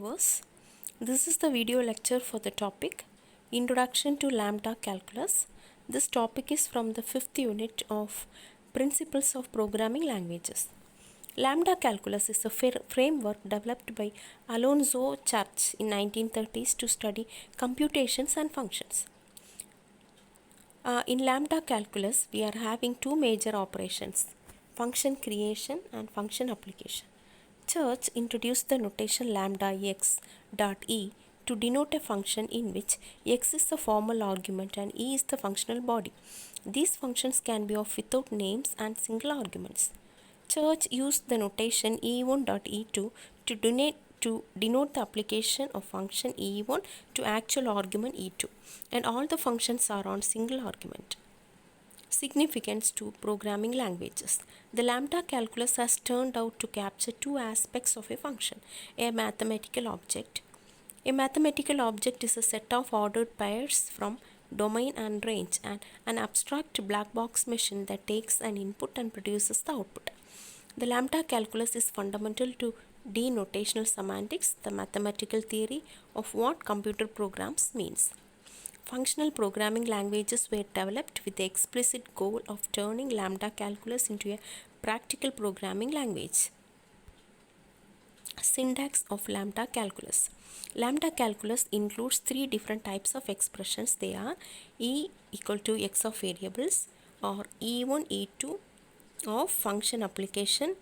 viewers, this is the video lecture for the topic Introduction to Lambda Calculus. This topic is from the 5th unit of Principles of Programming Languages. Lambda Calculus is a framework developed by Alonzo Church in 1930s to study computations and functions. In Lambda Calculus, we are having two major operations, function creation and function application. Church introduced the notation lambda x dot e to denote a function in which x is the formal argument and e is the functional body. These functions can be of without names and single arguments. Church used the notation e1 dot e2 to denote the application of function e1 to actual argument e2, and all the functions are on single argument. Significance to programming languages. The lambda calculus has turned out to capture two aspects of a function, a mathematical object. A mathematical object is a set of ordered pairs from domain and range, and an abstract black box machine that takes an input and produces the output. The lambda calculus is fundamental to denotational semantics, the mathematical theory of what computer programs means. Functional programming languages were developed with the explicit goal of turning lambda calculus into a practical programming language. Syntax of lambda calculus. Lambda calculus includes three different types of expressions. They are e equal to x of variables, or e1 e2 of function application,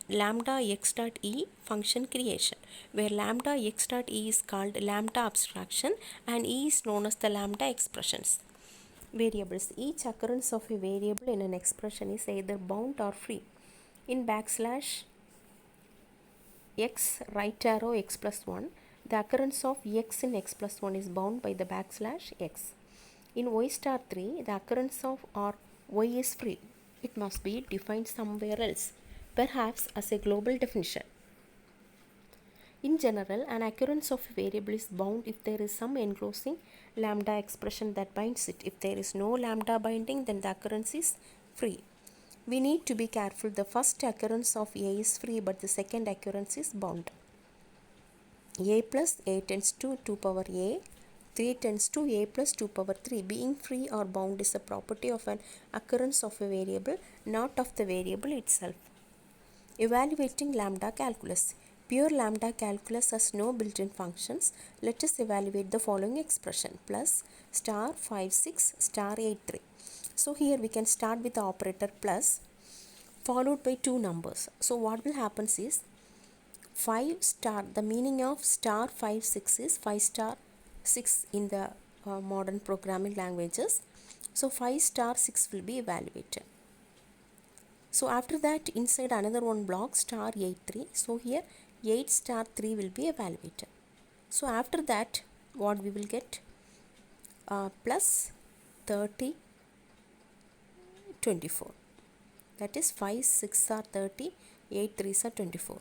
lambda x dot e function creation, where lambda x dot e is called lambda abstraction and e is known as the lambda expressions. Variables. Each occurrence of a variable in an expression is either bound or free. In backslash x right arrow x plus 1, the occurrence of x in x plus 1 is bound by the backslash x. In y star 3, the occurrence of or y is free. It must be defined somewhere else, perhaps as a global definition. In general, an occurrence of a variable is bound if there is some enclosing lambda expression that binds it. If there is no lambda binding, then the occurrence is free. We need to be careful. The first occurrence of a is free, but the second occurrence is bound. A plus a tends to 2 power a, 3 tends to a plus 2 power 3. Being free or bound is a property of an occurrence of a variable, not of the variable itself. Evaluating lambda calculus. Pure lambda calculus has no built-in functions. Let us evaluate the following expression: plus star 5 6 star 8 3. So here we can start with the operator plus followed by two numbers. So what will happen is 5 star, the meaning of star 5 6 is 5 star 6 in the modern programming languages. So 5 star 6 will be evaluated. So after that, inside another one block star 8 3. So here 8 star 3 will be evaluated. So after that, what we will get? Plus 30 24. That is 5 6 are 30, 8 3s are 24.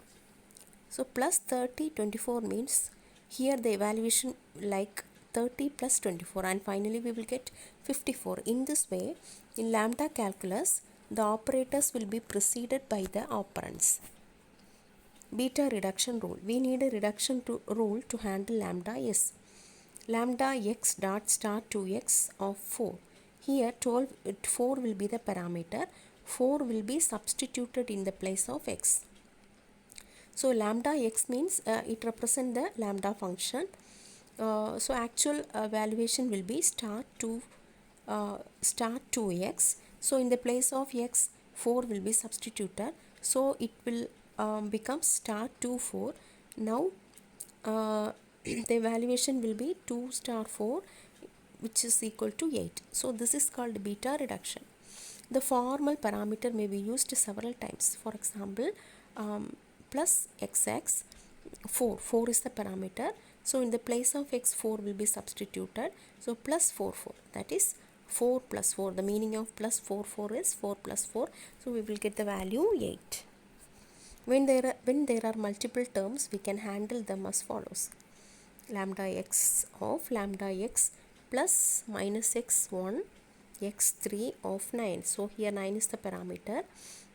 So plus 30 24 means here the evaluation like 30 plus 24, and finally we will get 54. In this way, in lambda calculus, the operators will be preceded by the operands. Beta reduction rule. We need a reduction rule to handle lambda s. Lambda x dot star 2x of 4. Here 4 will be the parameter. 4 will be substituted in the place of x. So lambda x means it represents the lambda function. So actual valuation will be star 2x. So in the place of x, 4 will be substituted. So it will become star 2 4. Now the evaluation will be 2 star 4, which is equal to 8. So this is called beta reduction. The formal parameter may be used several times. For example, plus xx 4 is the parameter. So in the place of x, 4 will be substituted. So plus 4 4, that is 4 plus 4. The meaning of plus 4 4 is 4 plus 4. So we will get the value 8. When there are multiple terms, we can handle them as follows: lambda x of lambda x plus minus x1 x3 of 9. So here 9 is the parameter.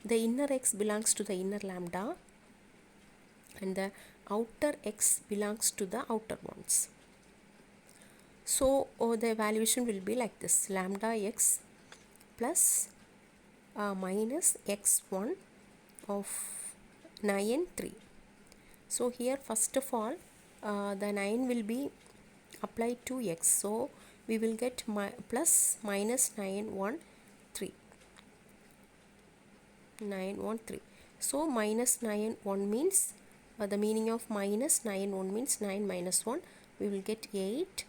The inner x belongs to the inner lambda, and the outer x belongs to the outer ones. So the evaluation will be like this: lambda x plus minus x1 of 9 and 3. So here first of all the 9 will be applied to x, so we will get plus minus 9 1 3. So minus 9 1 means the meaning of minus 9 1 means 9 minus 1, we will get 8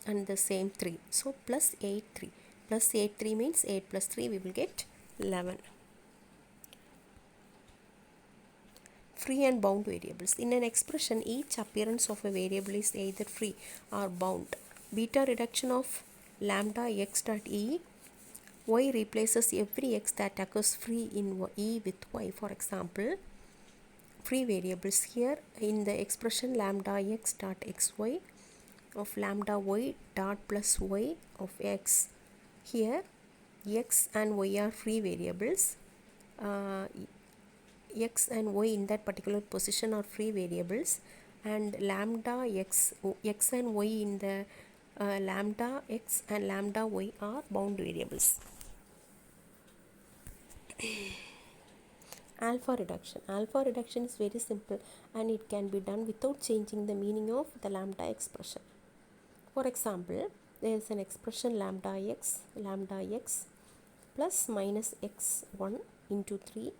and the same 3. So plus 8 3 plus 8 3 means 8 plus 3 we will get 11. Free and bound variables. In an expression, each appearance of a variable is either free or bound. Beta reduction of lambda x dot e, y replaces every x that occurs free in e with y. For example, free variables here in the expression lambda x dot xy of lambda y dot plus y of x. Here x and y are free variables. X and y in that particular position are free variables, and lambda x and y in the lambda x and lambda y are bound variables. Alpha reduction is very simple and it can be done without changing the meaning of the lambda expression. For example, there is an expression lambda x plus minus x1 into 3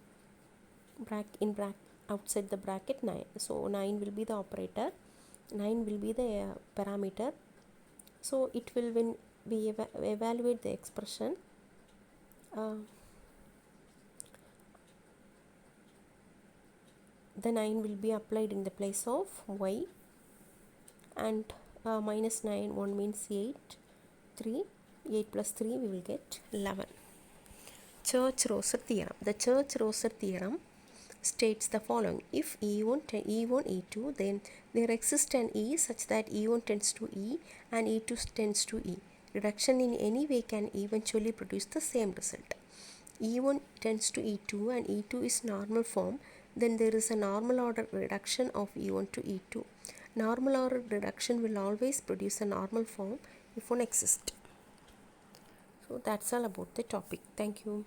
outside the bracket 9. So 9 will be the operator, 9 will be the parameter. So it will, when we evaluate the expression, the 9 will be applied in the place of y, and minus 9 1 means 8 plus 3 we will get 11. Church-Rosser theorem. The Church-Rosser theorem states the following: if E1 E2, then there exists an E such that E1 tends to E and E2 tends to E. Reduction in any way can eventually produce the same result. E1 tends to E2 and E2 is normal form, then there is a normal order reduction of E1 to E2. Normal order reduction will always produce a normal form if one exists. So that's all about the topic. Thank you.